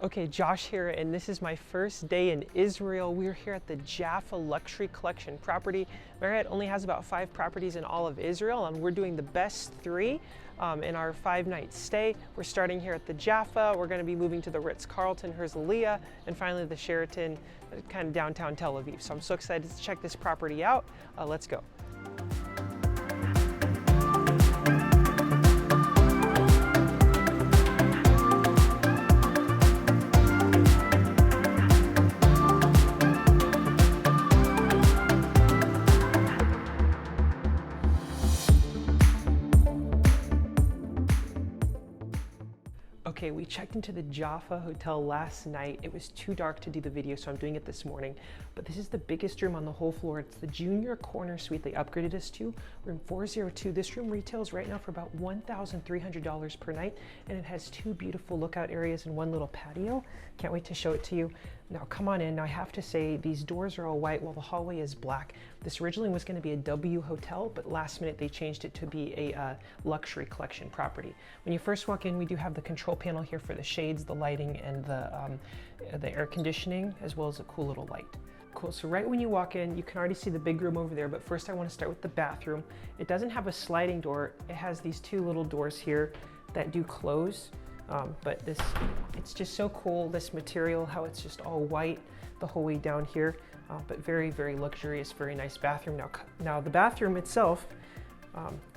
Okay, Josh here, and this is my first day in Israel. We're here at the Jaffa Luxury Collection property. Marriott only has about 5 properties in all of Israel, and we're doing the best 3 in our 5-night stay. We're starting here at the Jaffa. We're going to be moving to the Ritz-Carlton, Herzliya, and finally the Sheraton, kind of downtown Tel Aviv. So I'm so excited to check this property out. Let's go. Okay, we checked into the Jaffa Hotel last night. It was too dark to do the video, so I'm doing it this morning. But this is the biggest room on the whole floor. It's the junior corner suite they upgraded us to. Room 402. This room retails right now for about $1,300 per night, and it has 2 beautiful lookout areas and 1 little patio. Can't wait to show it to you. Now come on in. Now I have to say these doors are all white while the hallway is black. This originally was going to be a W hotel, but last minute they changed it to be a luxury collection property. When you first walk in, we do have the control panel here for the shades, the lighting, and the air conditioning, as well as a cool little light. Cool, so right when you walk in, you can already see the big room over there, but first I want to start with the bathroom. It doesn't have a sliding door. It has these 2 little doors here that do close. But it's just so cool, this material, how it's just all white the whole way down here, but very, very luxurious, very nice bathroom. Now the bathroom itself,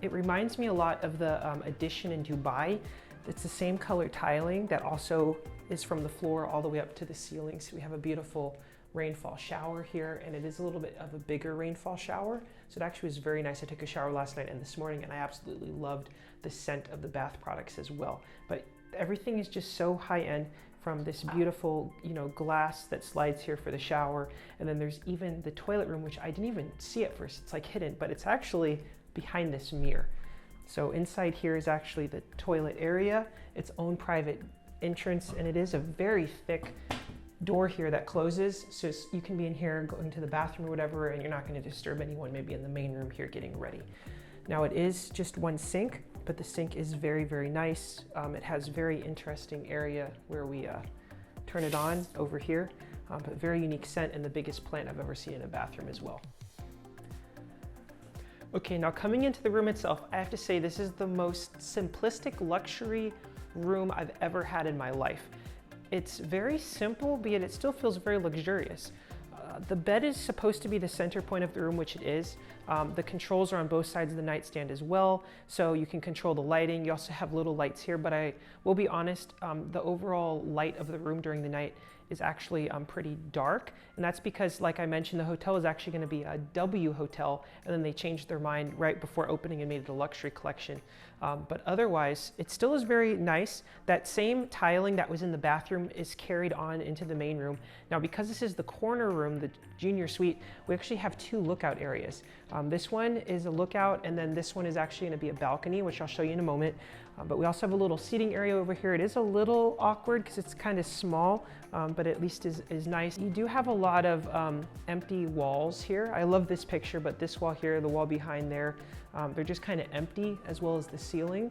it reminds me a lot of the addition in Dubai. It's the same color tiling that also is from the floor all the way up to the ceiling. So we have a beautiful rainfall shower here, and it is a little bit of a bigger rainfall shower. So it actually was very nice. I took a shower last night and this morning, and I absolutely loved the scent of the bath products as well. But everything is just so high-end, from this beautiful, glass that slides here for the shower. And then there's even the toilet room, which I didn't even see at first. It's like hidden, but it's actually behind this mirror. So inside here is actually the toilet area, its own private entrance, and it is a very thick door here that closes, so you can be in here going to the bathroom or whatever, and you're not going to disturb anyone maybe in the main room here getting ready. Now it is just 1 sink, but the sink is very, very nice. It has very interesting area where we turn it on over here, but very unique scent and the biggest plant I've ever seen in a bathroom as well. Okay, now coming into the room itself, I have to say this is the most simplistic luxury room I've ever had in my life. It's very simple, but yet it still feels very luxurious. The bed is supposed to be the center point of the room, which it is. The controls are on both sides of the nightstand as well, so you can control the lighting. You also have little lights here, but I will be honest, the overall light of the room during the night is actually pretty dark, and that's because, like I mentioned, the hotel is actually going to be a W hotel, and then they changed their mind right before opening and made it a luxury collection. But otherwise, it still is very nice. That same tiling that was in the bathroom is carried on into the main room. Now, because this is the corner room, the junior suite, we actually have 2 lookout areas. This one is a lookout, and then this one is actually going to be a balcony, which I'll show you in a moment. But we also have a little seating area over here. It is a little awkward because it's kind of small, but at least is nice. You do have a lot of empty walls here. I love this picture, but this wall here, the wall behind there, they're just kind of empty, as well as the ceiling.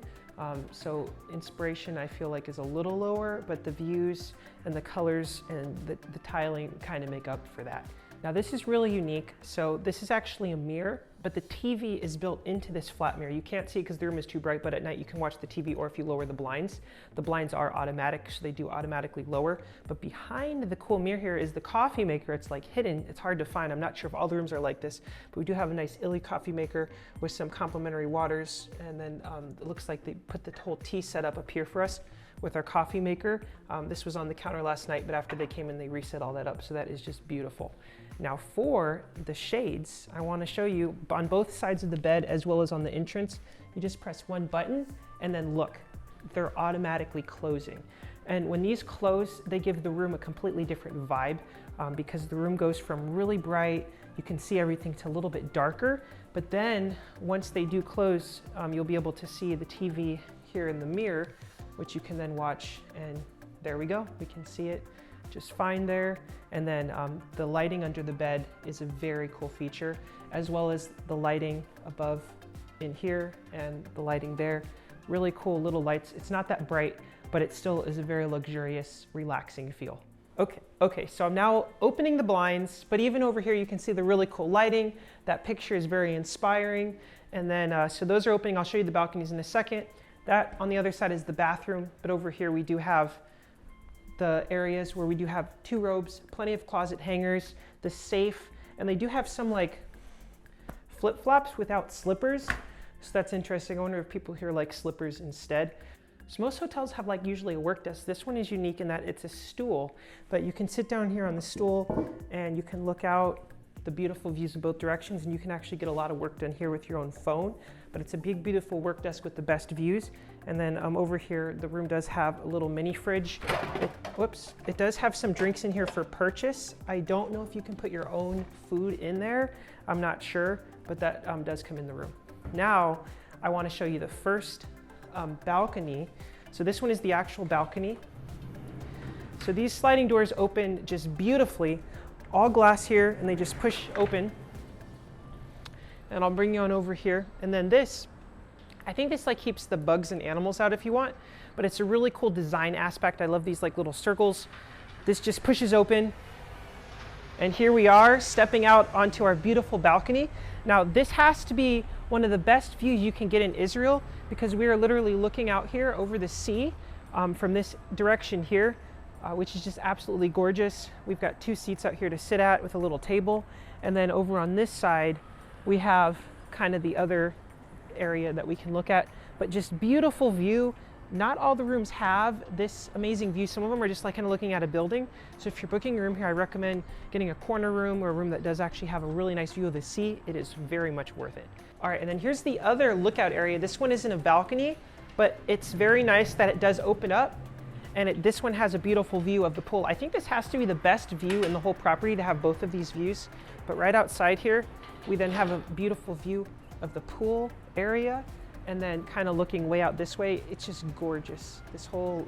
So inspiration, I feel like, is a little lower, but the views and the colors and the tiling kind of make up for that. Now this is really unique. So this is actually a mirror, but the TV is built into this flat mirror. You can't see because the room is too bright, but at night you can watch the TV, or if you lower the blinds are automatic, so they do automatically lower. But behind the cool mirror here is the coffee maker. It's like hidden, it's hard to find. I'm not sure if all the rooms are like this, but we do have a nice Illy coffee maker with some complimentary waters. And then it looks like they put the whole tea setup up here for us with our coffee maker. This was on the counter last night, but after they came in, they reset all that up. So that is just beautiful. Now for the shades, I want to show you on both sides of the bed as well as on the entrance. You just press 1 button and then look, they're automatically closing. And when these close, they give the room a completely different vibe because the room goes from really bright, you can see everything, to a little bit darker. But then once they do close, you'll be able to see the TV here in the mirror, which you can then watch, and there we go. We can see it just fine there. And then the lighting under the bed is a very cool feature, as well as the lighting above in here and the lighting there. Really cool little lights. It's not that bright, but it still is a very luxurious, relaxing feel. Okay, so I'm now opening the blinds, but even over here you can see the really cool lighting. That picture is very inspiring. And then, so those are opening. I'll show you the balconies in a second. That on the other side is the bathroom, but over here we do have the areas where we do have 2 robes, plenty of closet hangers, the safe, and they do have some like flip-flops without slippers. So that's interesting. I wonder if people here like slippers instead. So most hotels have like usually a work desk. This one is unique in that it's a stool, but you can sit down here on the stool and you can look out the beautiful views in both directions, and you can actually get a lot of work done here with your own phone. But it's a big, beautiful work desk with the best views. And then over here, the room does have a little mini fridge. It does have some drinks in here for purchase. I don't know if you can put your own food in there. I'm not sure, but that does come in the room. Now, I want to show you the first balcony. So this one is the actual balcony. So these sliding doors open just beautifully, all glass here, and they just push open. And I'll bring you on over here. And then this, I think this like keeps the bugs and animals out if you want, but it's a really cool design aspect. I love these like little circles. This just pushes open. And here we are stepping out onto our beautiful balcony. Now this has to be one of the best views you can get in Israel, because we are literally looking out here over the sea from this direction here, which is just absolutely gorgeous. We've got 2 seats out here to sit at with a little table. And then over on this side, we have kind of the other area that we can look at, but just beautiful view. Not all the rooms have this amazing view. Some of them are just like kind of looking at a building. So if you're booking a room here, I recommend getting a corner room or a room that does actually have a really nice view of the sea. It is very much worth it. All right, and then here's the other lookout area. This one isn't a balcony, but it's very nice that it does open up. And this one has a beautiful view of the pool. I think this has to be the best view in the whole property to have both of these views. But right outside here, we then have a beautiful view of the pool area. And then kind of looking way out this way, it's just gorgeous. This whole,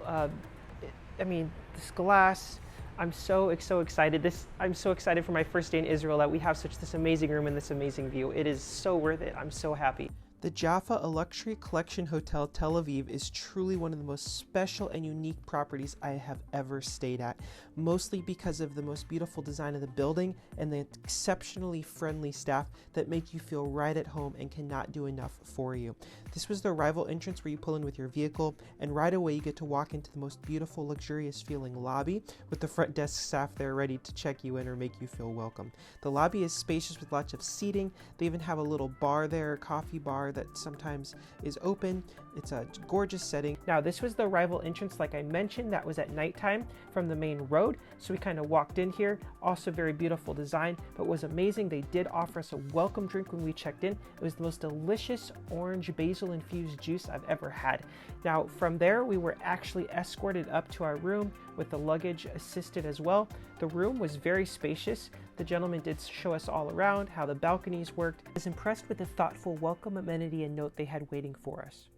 this glass, I'm so excited. I'm so excited for my first day in Israel that we have this amazing room and this amazing view. It is so worth it. I'm so happy. The Jaffa Luxury Collection Hotel Tel Aviv is truly one of the most special and unique properties I have ever stayed at, mostly because of the most beautiful design of the building and the exceptionally friendly staff that make you feel right at home and cannot do enough for you. This was the arrival entrance where you pull in with your vehicle, and right away you get to walk into the most beautiful, luxurious feeling lobby with the front desk staff there ready to check you in or make you feel welcome. The lobby is spacious with lots of seating. They even have a little bar there, a coffee bar that sometimes is open. It's a gorgeous setting. Now this was the arrival entrance, like I mentioned, that was at nighttime from the main road. So we kind of walked in here, also very beautiful design, but was amazing. They did offer us a welcome drink when we checked in. It was the most delicious orange basil infused juice I've ever had. Now from there, we were actually escorted up to our room with the luggage assisted as well. The room was very spacious. The gentleman did show us all around how the balconies worked. I was impressed with the thoughtful welcome amenity and note they had waiting for us.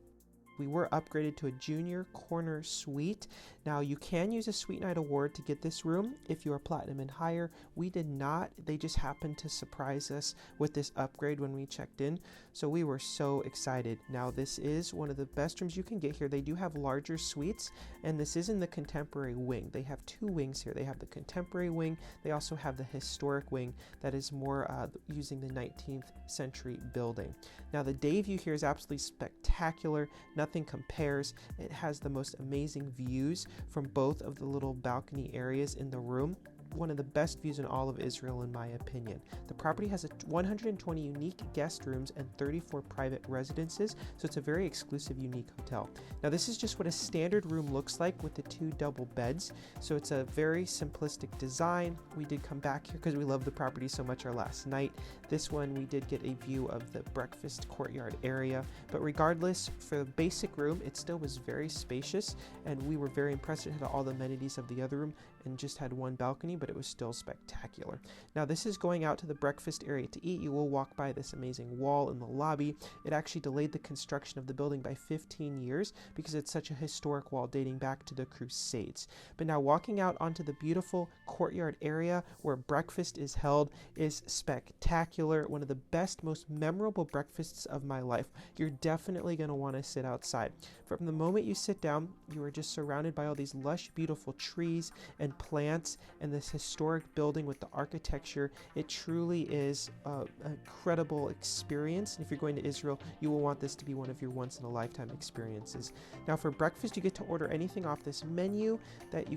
We were upgraded to a junior corner suite. Now you can use a Suite Night Award to get this room if you are platinum and higher. We did not. They just happened to surprise us with this upgrade when we checked in. So we were so excited. Now this is one of the best rooms you can get here. They do have larger suites, and this is in the contemporary wing. They have 2 wings here. They have the contemporary wing. They also have the historic wing that is more using the 19th century building. Now the day view here is absolutely spectacular. Nothing compares. It has the most amazing views from both of the little balcony areas in the room. One of the best views in all of Israel, in my opinion. The property has 120 unique guest rooms and 34 private residences, so it's a very exclusive, unique hotel. Now this is just what a standard room looks like with the 2 double beds, so it's a very simplistic design. We did come back here because we love the property so much our last night. This one we did get a view of the breakfast courtyard area, but regardless, for the basic room, it still was very spacious, and we were very impressed. It had all the amenities of the other room, and just had one balcony, but it was still spectacular. Now this is going out to the breakfast area to eat. You will walk by this amazing wall in the lobby. It actually delayed the construction of the building by 15 years because it's such a historic wall dating back to the Crusades. But now walking out onto the beautiful courtyard area where breakfast is held is spectacular. One of the best, most memorable breakfasts of my life. You're definitely going to want to sit outside. From the moment you sit down, you are just surrounded by all these lush, beautiful trees and plants and this historic building with the architecture. It truly is an incredible experience. And if you're going to Israel, you will want this to be one of your once-in-a-lifetime experiences. Now for breakfast, you get to order anything off this menu that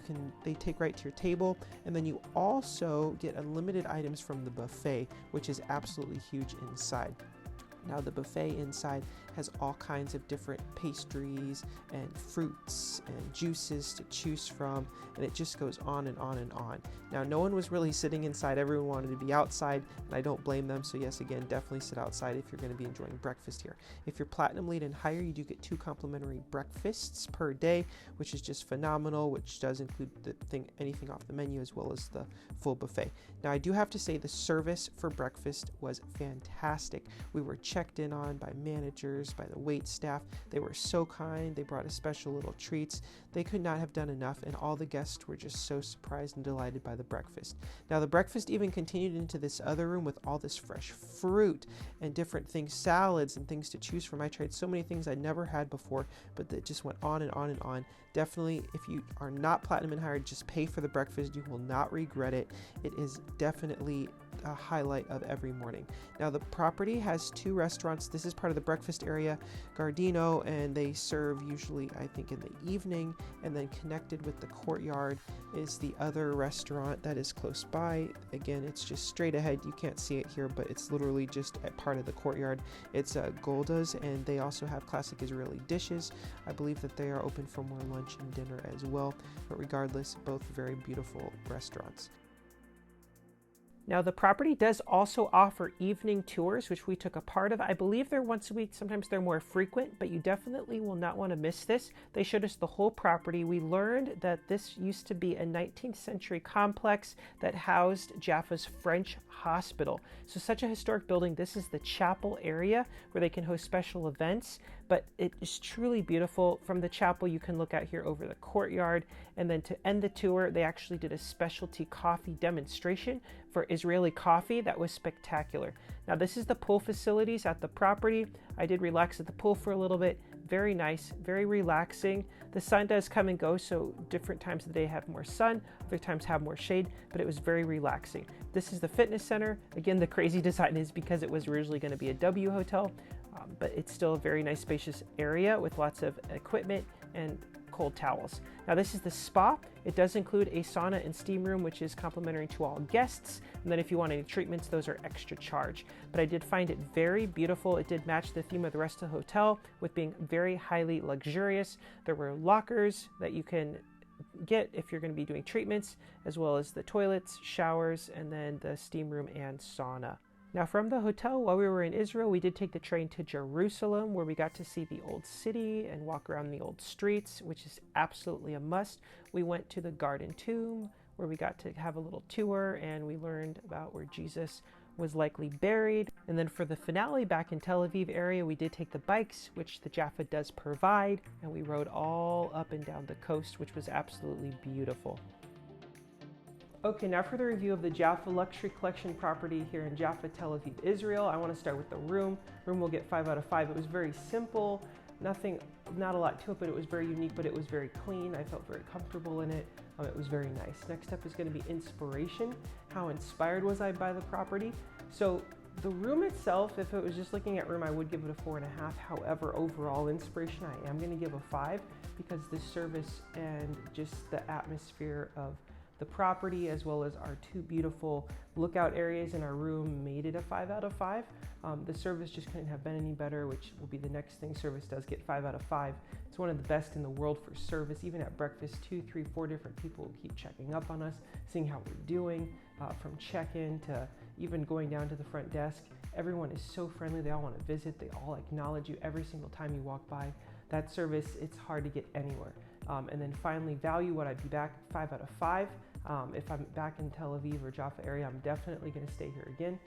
they take right to your table. And then you also get unlimited items from the buffet, which is absolutely huge inside. Now the buffet inside has all kinds of different pastries and fruits and juices to choose from, and it just goes on and on and on. Now no one was really sitting inside, everyone wanted to be outside, and I don't blame them. So yes, again, definitely sit outside if you're going to be enjoying breakfast here. If you're Platinum Lead and higher, you do get 2 complimentary breakfasts per day, which is just phenomenal, which does include anything off the menu as well as the full buffet. Now I do have to say the service for breakfast was fantastic. We were checked in on by managers, by the wait staff. They were so kind. They brought us special little treats. They could not have done enough, and all the guests were just so surprised and delighted by the breakfast. Now the breakfast even continued into this other room with all this fresh fruit and different things, salads and things to choose from. I tried so many things I'd never had before, but that just went on and on and on. Definitely, if you are not Platinum and higher, just pay for the breakfast. You will not regret it. It is definitely a highlight of every morning. Now the property has 2 restaurants. This is part of the breakfast area, Gardino, and they serve usually, I think, in the evening, and then connected with the courtyard is the other restaurant that is close by. Again, it's just straight ahead. You can't see it here, but it's literally just a part of the courtyard. It's Golda's, and they also have classic Israeli dishes. I believe that they are open for more lunch and dinner as well, but regardless, both very beautiful restaurants. Now the property does also offer evening tours, which we took a part of. I believe they're once a week. Sometimes they're more frequent, but you definitely will not want to miss this. They showed us the whole property. We learned that this used to be a 19th century complex that housed Jaffa's French hospital. So such a historic building. This is the chapel area where they can host special events, but it is truly beautiful. From the chapel, you can look out here over the courtyard. And then to end the tour, they actually did a specialty coffee demonstration for Israeli coffee that was spectacular. Now this is the pool facilities at the property. I did relax at the pool for a little bit. Very nice, very relaxing. The sun does come and go, so different times of the day have more sun, other times have more shade, but it was very relaxing. This is the fitness center. Again, the crazy design is because it was originally going to be a W hotel, but it's still a very nice spacious area with lots of equipment and cold towels. Now this is the spa. It does include a sauna and steam room, which is complimentary to all guests. And then if you want any treatments, those are extra charge. But I did find it very beautiful. It did match the theme of the rest of the hotel with being very highly luxurious. There were lockers that you can get if you're going to be doing treatments, as well as the toilets, showers, and then the steam room and sauna. Now from the hotel, while we were in Israel, we did take the train to Jerusalem, where we got to see the old city and walk around the old streets, which is absolutely a must. We went to the Garden Tomb, where we got to have a little tour, and we learned about where Jesus was likely buried. And then for the finale back in Tel Aviv area, we did take the bikes, which the Jaffa does provide, and we rode all up and down the coast, which was absolutely beautiful. Okay, now for the review of the Jaffa Luxury Collection property here in Jaffa Tel Aviv, Israel. I want to start with the room. Room will get 5 out of 5. It was very simple, not a lot to it, but it was very unique, but it was very clean. I felt very comfortable in it. It was very nice. Next up is going to be inspiration. How inspired was I by the property? So the room itself, if it was just looking at room, I would give it a 4.5. However, overall inspiration, I am going to give a 5 because the service and just the atmosphere of the property, as well as our 2 beautiful lookout areas in our room, made it a 5 out of 5. The service just couldn't have been any better, which will be the next thing. Service does get 5 out of 5. It's one of the best in the world for service. Even at breakfast, 2, 3, 4 different people will keep checking up on us, seeing how we're doing, from check-in to even going down to the front desk. Everyone is so friendly. They all want to visit. They all acknowledge you every single time you walk by. That service, it's hard to get anywhere. And then finally, value, would I be back? 5 out of 5. If I'm back in Tel Aviv or Jaffa area, I'm definitely gonna stay here again.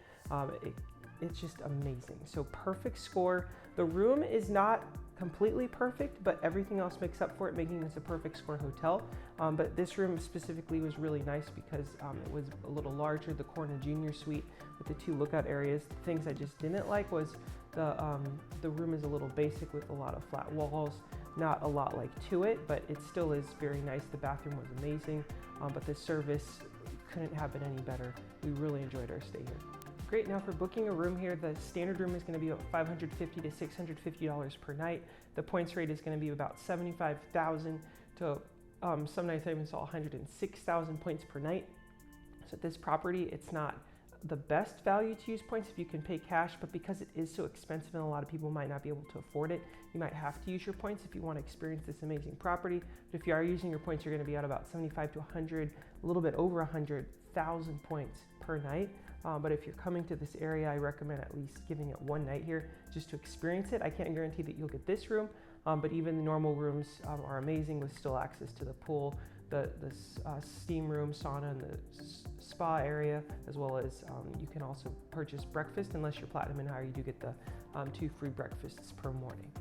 It's just amazing. So perfect score. The room is not completely perfect, but everything else makes up for it, making this a perfect score hotel. But this room specifically was really nice because it was a little larger, the Corner Junior Suite with the 2 lookout areas. The things I just didn't like was the room is a little basic with a lot of flat walls, not a lot like to it, but it still is very nice. The bathroom was amazing, but the service couldn't have been any better. We really enjoyed our stay here. Great, now for booking a room here, the standard room is gonna be about $550 to $650 per night. The points rate is gonna be about 75,000 to some nights I even saw 106,000 points per night. So at this property, it's not the best value to use points if you can pay cash, but because it is so expensive and a lot of people might not be able to afford it, you might have to use your points if you want to experience this amazing property. But if you are using your points, you're going to be at about 75 to 100, a little bit over 100,000 points per night. But if you're coming to this area, I recommend at least giving it 1 night here just to experience it. I can't guarantee that you'll get this room, but even the normal rooms are amazing with still access to the pool, the steam room, sauna, and the spa area, as well as you can also purchase breakfast. Unless you're platinum and higher, you do get the 2 free breakfasts per morning.